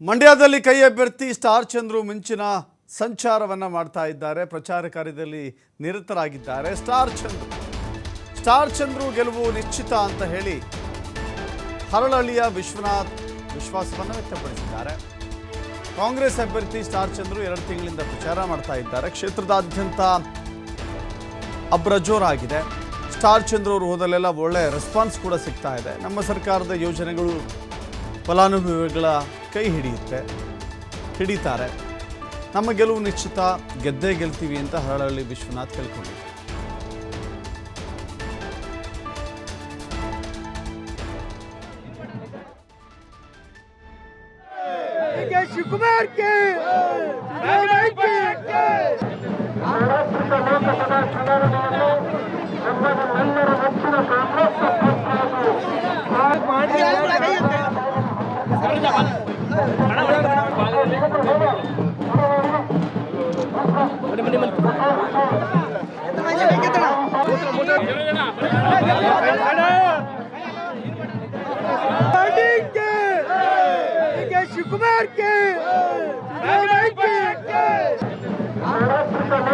ಮಂಡ್ಯದಲ್ಲಿ ಕೈ ಅಭ್ಯರ್ಥಿ ಸ್ಟಾರ್ ಚಂದ್ರು ಮಿಂಚಿನ ಸಂಚಾರವನ್ನ ಮಾಡ್ತಾ ಇದ್ದಾರೆ. ಪ್ರಚಾರ ಕಾರ್ಯದಲ್ಲಿ ನಿರತರಾಗಿದ್ದಾರೆ. ಸ್ಟಾರ್ ಚಂದ್ರು ಗೆಲುವು ನಿಶ್ಚಿತ ಅಂತ ಹೇಳಿ ಹರಳಹಳ್ಳಿಯ ವಿಶ್ವನಾಥ್ ವಿಶ್ವಾಸವನ್ನು ವ್ಯಕ್ತಪಡಿಸಿದ್ದಾರೆ. ಕಾಂಗ್ರೆಸ್ ಅಭ್ಯರ್ಥಿ ಸ್ಟಾರ್ ಚಂದ್ರು 2 ತಿಂಗಳಿಂದ ಪ್ರಚಾರ ಮಾಡ್ತಾ ಇದ್ದಾರೆ. ಕ್ಷೇತ್ರದಾದ್ಯಂತ ಅಬ್ರಜೋರಾಗಿದೆ. ಸ್ಟಾರ್ ಚಂದ್ರು ಅವರು ಹೋದಲ್ಲೆಲ್ಲ ಒಳ್ಳೆ ರೆಸ್ಪಾನ್ಸ್ ಕೂಡ ಸಿಗ್ತಾ ಇದೆ. ನಮ್ಮ ಸರ್ಕಾರದ ಯೋಜನೆಗಳು ಫಲಾನುಭವಿಗಳ ಕೈ ಹಿಡಿತಾರೆ. ನಮ್ಮ ಗೆಲುವು ನಿಶ್ಚಿತ, ಗೆದ್ದೇ ಗೆಲ್ತೀವಿ ಅಂತ ಹರಳಹಳ್ಳಿ ವಿಶ್ವನಾಥ್ ಕೇಳ್ಕೊಂಡಿದ್ದಾರೆ. ಶಿವಕುಮಾರ್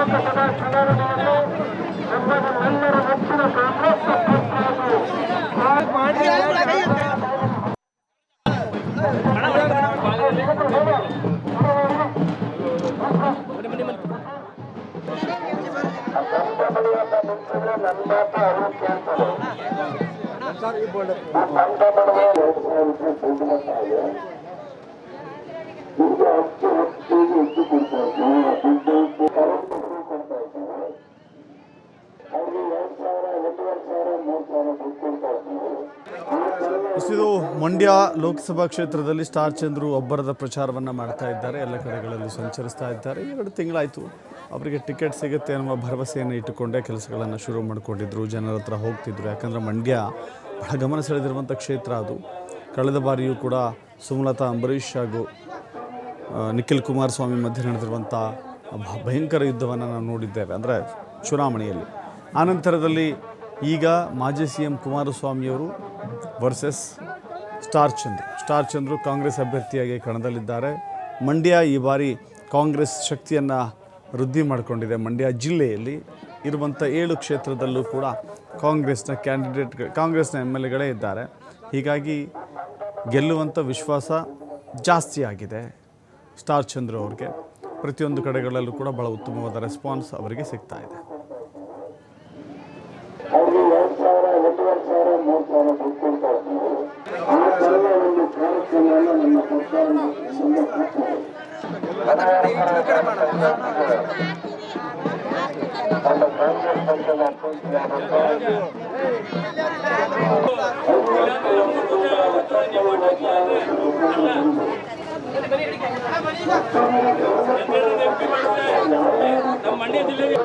ಲೋಕಸಭಾ ಚುನಾವಣೆಯನ್ನು ನಮ್ಮೆಲ್ಲರ ನೆಚ್ಚಿನ ಶಿವಕುಮಾರ್ ಲೋಕಸಭಾ ಚುನಾವಣೆಯನ್ನು ನಮ್ಮೆಲ್ಲರ ನೆಚ್ಚಿನ ಇದು ಮಂಡ್ಯ ಲೋಕಸಭಾ ಕ್ಷೇತ್ರದಲ್ಲಿ ಸ್ಟಾರ್ ಚಂದ್ರು ಒಬ್ಬರದ ಪ್ರಚಾರವನ್ನು ಮಾಡ್ತಾ ಇದ್ದಾರೆ. ಎಲ್ಲ ಕಡೆಗಳಲ್ಲೂ ಸಂಚರಿಸ್ತಾ ಇದ್ದಾರೆ. 2 ತಿಂಗಳಾಯಿತು. ಅವರಿಗೆ ಟಿಕೆಟ್ ಸಿಗುತ್ತೆ ಅನ್ನುವ ಭರವಸೆಯನ್ನು ಇಟ್ಟುಕೊಂಡೇ ಕೆಲಸಗಳನ್ನು ಶುರು ಮಾಡಿಕೊಂಡಿದ್ರು. ಜನರ ಹತ್ರ ಹೋಗ್ತಿದ್ರು. ಯಾಕಂದರೆ ಮಂಡ್ಯ ಬಹಳ ಗಮನ ಸೆಳೆದಿರುವಂಥ ಕ್ಷೇತ್ರ ಅದು. ಕಳೆದ ಬಾರಿಯೂ ಕೂಡ ಸುಮಲತಾ ಅಂಬರೀಷ್ ಹಾಗೂ ನಿಖಿಲ್ ಕುಮಾರಸ್ವಾಮಿ ಮಧ್ಯೆ ನಡೆದಿರುವಂಥ ಭಯಂಕರ ಯುದ್ಧವನ್ನು ನಾವು ನೋಡಿದ್ದೇವೆ, ಅಂದರೆ ಚುನಾವಣೆಯಲ್ಲಿ. ಆನಂತರದಲ್ಲಿ ಈಗ ಮಾಜಿ CM ಕುಮಾರಸ್ವಾಮಿಯವರು ವರ್ಸಸ್ ಸ್ಟಾರ್ ಚಂದ್ರು ಕಾಂಗ್ರೆಸ್ ಅಭ್ಯರ್ಥಿಯಾಗಿ ಕಣದಲ್ಲಿದ್ದಾರೆ. ಮಂಡ್ಯ ಈ ಬಾರಿ ಕಾಂಗ್ರೆಸ್ ಶಕ್ತಿಯನ್ನು ವೃದ್ಧಿ ಮಾಡಿಕೊಂಡಿದೆ. ಮಂಡ್ಯ ಜಿಲ್ಲೆಯಲ್ಲಿ ಇರುವಂಥ 7 ಕ್ಷೇತ್ರದಲ್ಲೂ ಕೂಡ ಕಾಂಗ್ರೆಸ್ನ MLAಗಳೇ ಇದ್ದಾರೆ. ಹೀಗಾಗಿ ಗೆಲ್ಲುವಂಥ ವಿಶ್ವಾಸ ಜಾಸ್ತಿ ಆಗಿದೆ ಸ್ಟಾರ್ ಚಂದ್ರು ಅವ್ರಿಗೆ. ಪ್ರತಿಯೊಂದು ಕಡೆಗಳಲ್ಲೂ ಕೂಡ ಬಹಳ ಉತ್ತಮವಾದ ರೆಸ್ಪಾನ್ಸ್ ಅವರಿಗೆ ಸಿಗ್ತಾ ಇದೆ. ಮಂಡ್ಯ ಜಿಲ್ಲೆಗೆ